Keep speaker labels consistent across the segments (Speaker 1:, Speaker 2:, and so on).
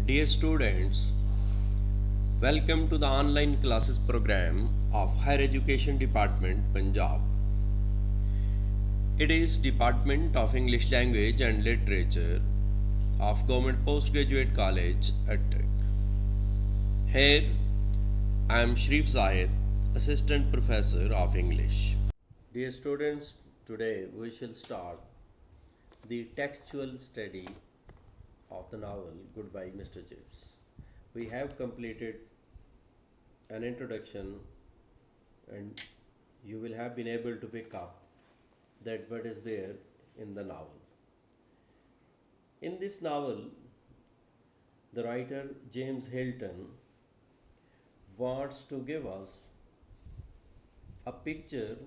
Speaker 1: Dear students, welcome to the online classes program of Higher Education Department, Punjab. It is Department of English Language and Literature of Govt Postgraduate College, Attock. Here, I am Sharif Zahid, Assistant Professor of English. Dear students, today we shall start the textual study of the novel Goodbye Mr. Chips. We have completed an introduction and you will have been able to pick up that what is there in the novel. In this novel, the writer James Hilton wants to give us a picture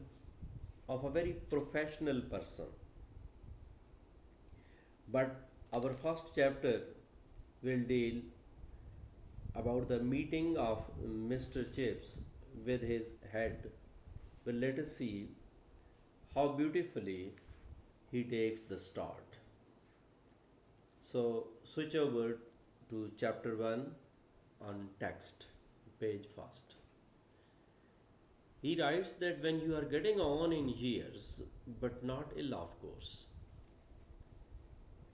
Speaker 1: of a very professional person. But our first chapter will deal about the meeting of Mr. Chips with his head. But let us see how beautifully he takes the start. So switch over to chapter 1 on text, page first. He writes that when you are getting on in years, but not ill, of course.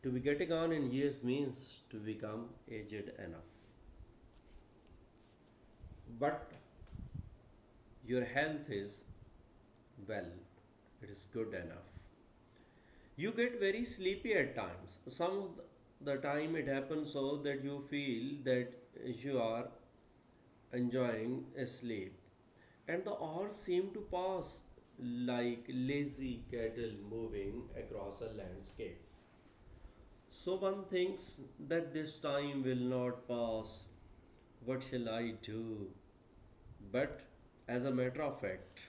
Speaker 1: To be getting on in years means to become aged enough. But your health is well, it is good enough. You get very sleepy at times. Some of the time it happens so that you feel that you are enjoying a sleep, and the hours seem to pass like lazy cattle moving across a landscape. So one thinks that this time will not pass. What shall I do? But as a matter of fact,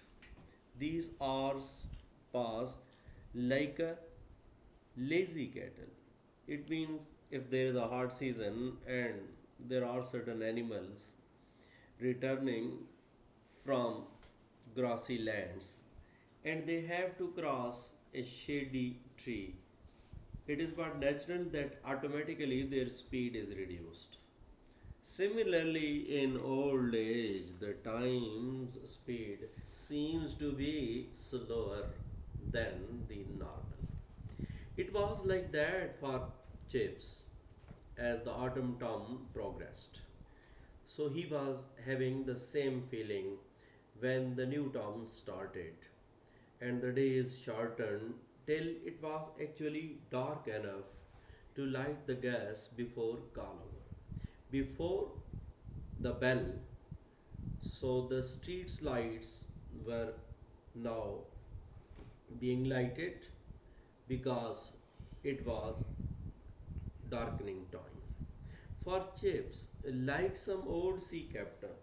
Speaker 1: these hours pass like a lazy cattle. It means if there is a hard season and there are certain animals returning from grassy lands and they have to cross a shady tree, it is but natural that automatically their speed is reduced. Similarly, in old age, the time's speed seems to be slower than the normal. It was like that for Chips as the autumn term progressed. So he was having the same feeling when the new term started and the days shortened till it was actually dark enough to light the gas before call before the bell. So the street's lights were now being lighted because it was darkening time. For Chips, like some old sea captain,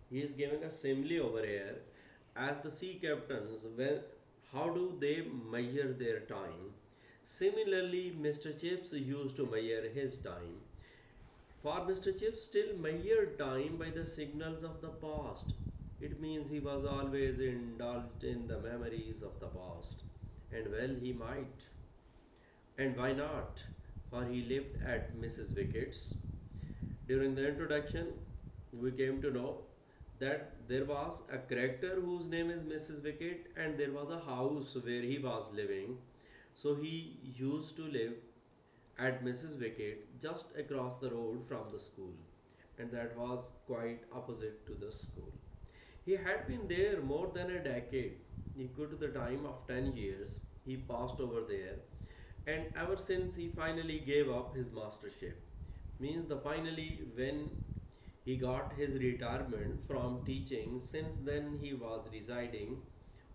Speaker 1: he is giving a simile over here as the sea captains, when how do they measure their time? Similarly, Mr. Chips used to measure his time. For Mr. Chips still measured time by the signals of the past. It means he was always indulged in the memories of the past. And well, he might. And why not? For he lived at Mrs. Wickett's. During the introduction, we came to know that there was a character whose name is Mrs. Wickett and there was a house where he was living. So he used to live at Mrs. Wickett just across the road from the school, and that was quite opposite to the school. He had been there more than a decade. Equal to the time of 10 years, he passed over there, and ever since he finally gave up his mastership, means the finally when he got his retirement from teaching, since then he was residing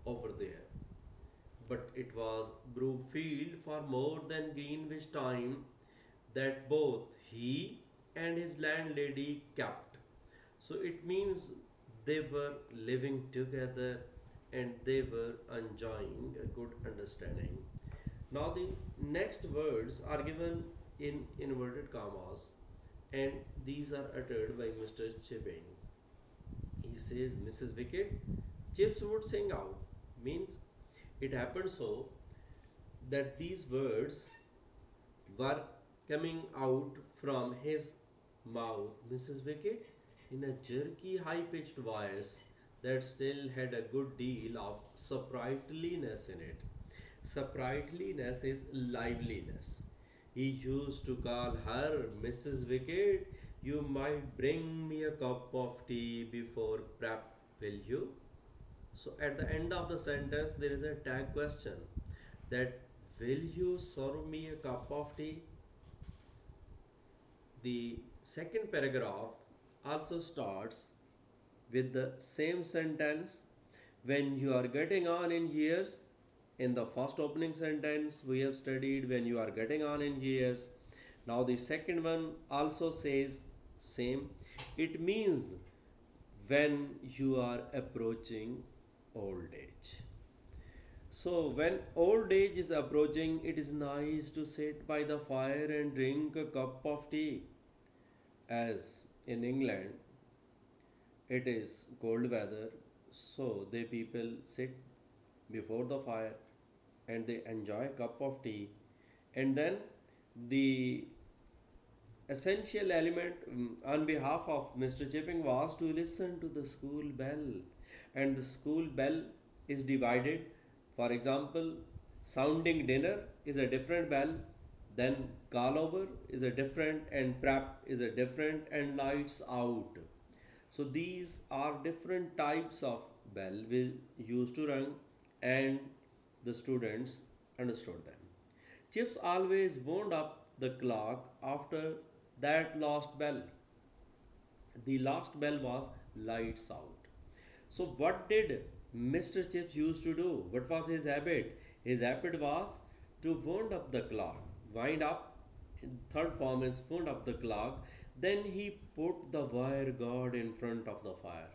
Speaker 1: over there. But it was Brookfield for more than Greenwich time that both he and his landlady kept. So it means they were living together and they were enjoying a good understanding. Now the next words are given in inverted commas and these are uttered by Mr. Chipping. He says, Mrs. Wickett, Chips would sing out. Means it happened so that these words were coming out from his mouth Mrs. Wicket in a jerky, high pitched voice that still had a good deal of sprightliness in it. Sprightliness is liveliness. He used to call her Mrs. Wicket. You might bring me a cup of tea before prep, will you? So at the end of the sentence, there is a tag question that will you serve me a cup of tea? The second paragraph also starts with the same sentence when you are getting on in years. In the first opening sentence, we have studied when you are getting on in years. Now, the second one also says same. It means when you are approaching old age. So, when old age is approaching, it is nice to sit by the fire and drink a cup of tea. As in England, it is cold weather, so the people sit before the fire and they enjoy a cup of tea. And then the essential element on behalf of Mr. Chipping was to listen to the school bell. And the school bell is divided. For example, sounding dinner is a different bell, then call over is a different, and prep is a different, and lights out. So these are different types of bell we used to ring, and the students understood them. Chips always wound up the clock after that last bell. The last bell was lights out. So what did Mr. Chips used to do? What was his habit? His habit was to wound up the clock. Wind up, in third form is wound up the clock. Then he put the wire guard in front of the fire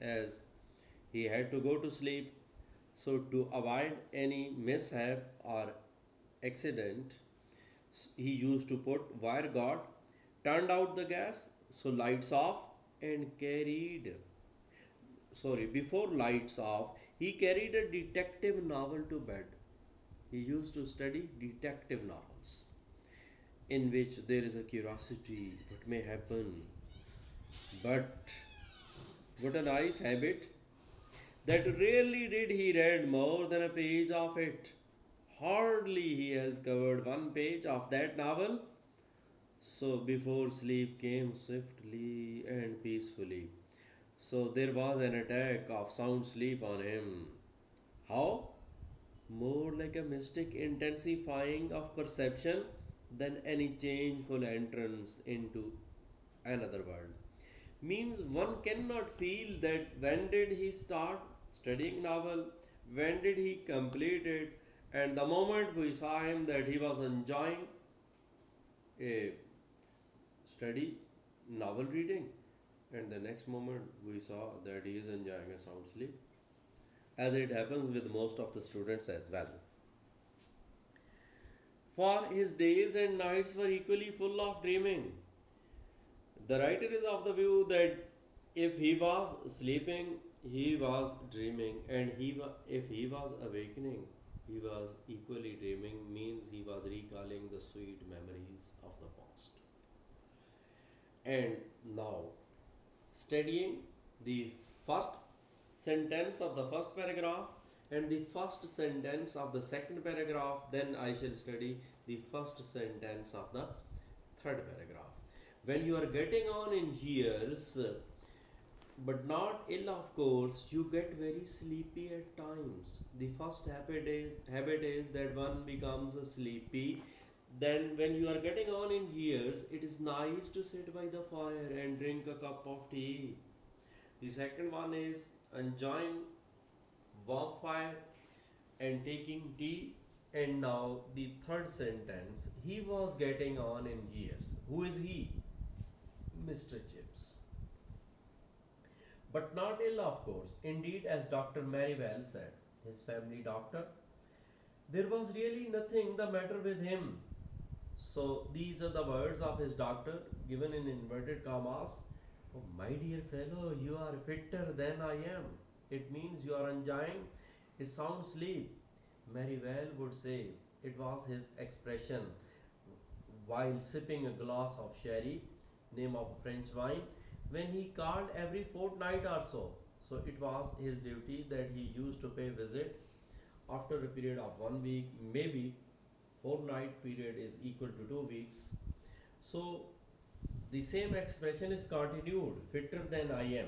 Speaker 1: as he had to go to sleep. So to avoid any mishap or accident, he used to put wire guard, turned out the gas, so lights off, and carried, sorry, before lights off, he carried a detective novel to bed. He used to study detective novels in which there is a curiosity what may happen. But what a nice habit that rarely did he read more than a page of it. Hardly he has covered one page of that novel. So before sleep came swiftly and peacefully. So there was an attack of sound sleep on him. How? More like a mystic intensifying of perception than any changeful entrance into another world. Means one cannot feel that when did he start studying novel, when did he complete it, and the moment we saw him that he was enjoying a study novel reading, and the next moment we saw that he is enjoying a sound sleep, as it happens with most of the students as well. For his days and nights were equally full of dreaming. The writer is of the view that if he was sleeping, he was dreaming, and if he was awakening, he was equally dreaming, means he was recalling the sweet memories of the past. And now, studying the first sentence of the first paragraph and the first sentence of the second paragraph, then I shall study the first sentence of the third paragraph. When you are getting on in years, but not ill, of course, you get very sleepy at times. The first habit is that one becomes sleepy. Then, when you are getting on in years, it is nice to sit by the fire and drink a cup of tea. The second one is enjoying warm fire and taking tea. And now the third sentence, he was getting on in years. Who is he? Mr. Chips. But not ill, of course. Indeed, as Dr. Merivale said, his family doctor, there was really nothing the matter with him. So these are the words of his doctor given in inverted commas. Oh, my dear fellow, you are fitter than I am. It means you are enjoying a sound sleep. Merivale would say it was his expression while sipping a glass of sherry name of French wine, when he called every fortnight or so. So it was his duty that he used to pay visit after a period of 1 week, maybe fortnight period is equal to 2 weeks. So the same expression is continued, fitter than I am.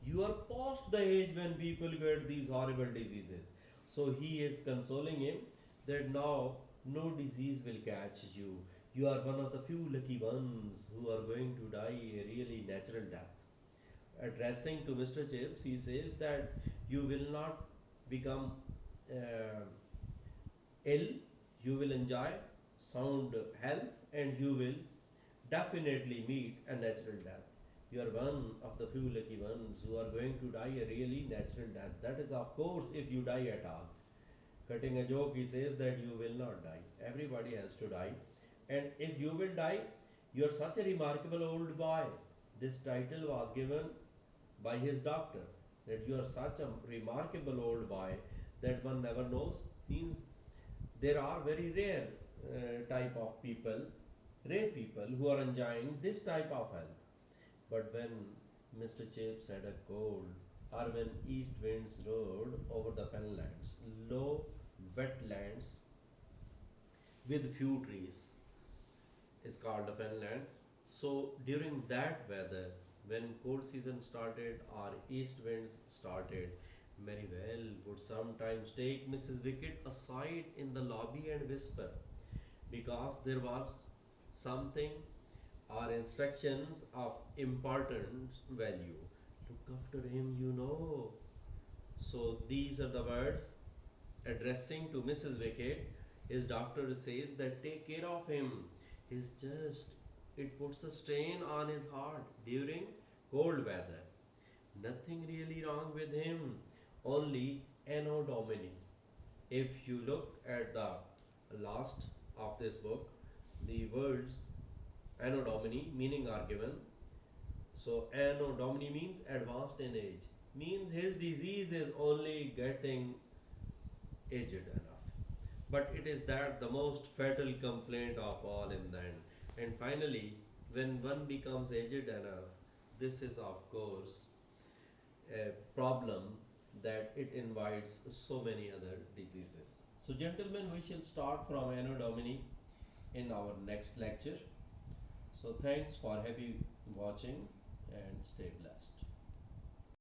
Speaker 1: You are past the age when people get these horrible diseases. So he is consoling him that now no disease will catch you. You are one of the few lucky ones who are going to die a really natural death. Addressing to Mr. Chips, he says that you will not become uh, ill, you will enjoy sound health, and you will definitely meet a natural death. You are one of the few lucky ones who are going to die a really natural death. That is, of course, if you die at all. Cutting a joke, he says that you will not die. Everybody has to die. And if you will die, you are such a remarkable old boy. This title was given by his doctor, that you are such a remarkable old boy that one never knows. Means there are very rare type of people, rare people who are enjoying this type of health. But when Mr. Chips had a cold, or when east winds rode over the fenlands, low wetlands with few trees is called the fenland. So during that weather, when cold season started or east winds started, very well would sometimes take Mrs. Wickett aside in the lobby and whisper, because there was something or instructions of important value. Look after him, you know. So these are the words addressing to Mrs. Wickett. His doctor says that take care of him. He's just, it puts a strain on his heart during cold weather. Nothing really wrong with him, only Anno Domini. If you look at the last of this book, the words Anno Domini meaning are given. So Anno Domini means advanced in age, means his disease is only getting aged enough. But it is that the most fatal complaint of all in the end. And finally, when one becomes aged enough, this is of course a problem that it invites so many other diseases. So, gentlemen, we shall start from Anno Domini in our next lecture. So, thanks for happy watching and stay blessed.